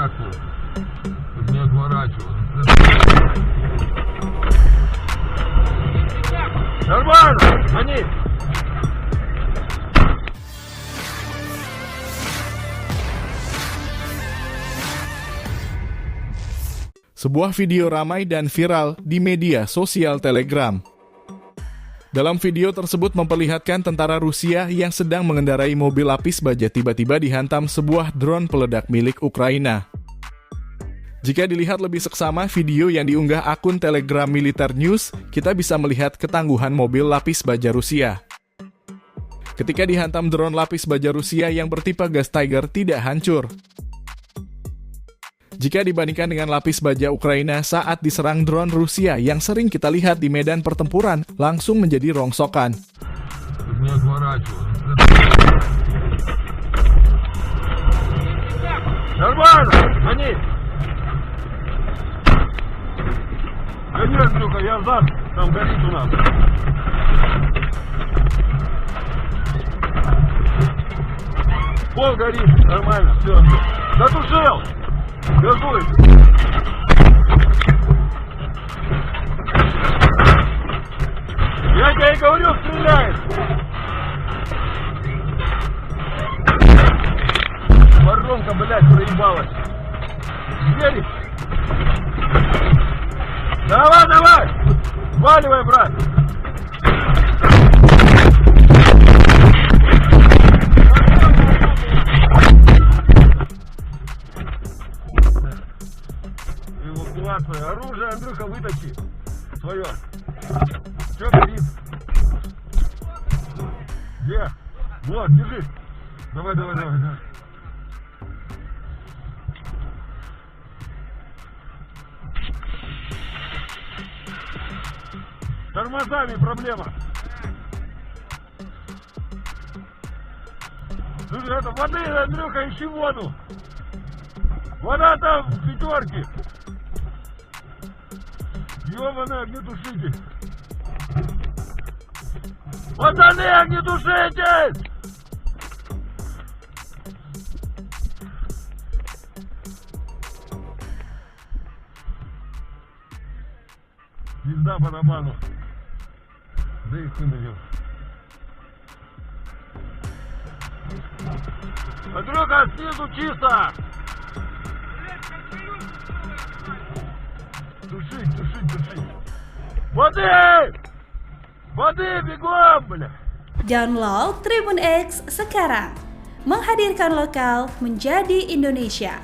как-то, чтобы не отворачиваться. Нормально, гони! Sebuah video ramai dan viral di media sosial Telegram. Dalam video tersebut memperlihatkan tentara Rusia yang sedang mengendarai mobil lapis baja tiba-tiba dihantam sebuah drone peledak milik Ukraina. Jika dilihat lebih seksama video yang diunggah akun Telegram Militer News, kita bisa melihat ketangguhan mobil lapis baja Rusia. Ketika dihantam drone lapis baja Rusia yang bertipe gas Tiger tidak hancur. Jika dibandingkan dengan lapis baja Ukraina saat diserang drone Rusia yang sering kita lihat di medan pertempuran, langsung menjadi rongsokan. Пол горит, нормально, все. Затушил! Газуй! Я тебе и говорю, стреляет! Воронка, блядь, проебалась. Веришь? Давай, давай! Валивай, брат! Эвакуация. Оружие, Андрюха, вытащи. Свое. Че горит? Где? Вот, держи. Давай, давай, давай, давай. С тормозами проблема. Слушай, это воды, Андрюха, ищи воду. Вода там в пятерке. Ёбаный огнетушитель. Пацаны, огнетушитель! Пизда барабану. Да и хуй на него. Андрюха, снизу чисто! Тушить, тушить, tушить. Воды! Воды, bigom, bля! Download Tribun X sekarang. Menghadirkan lokal menjadi Indonesia.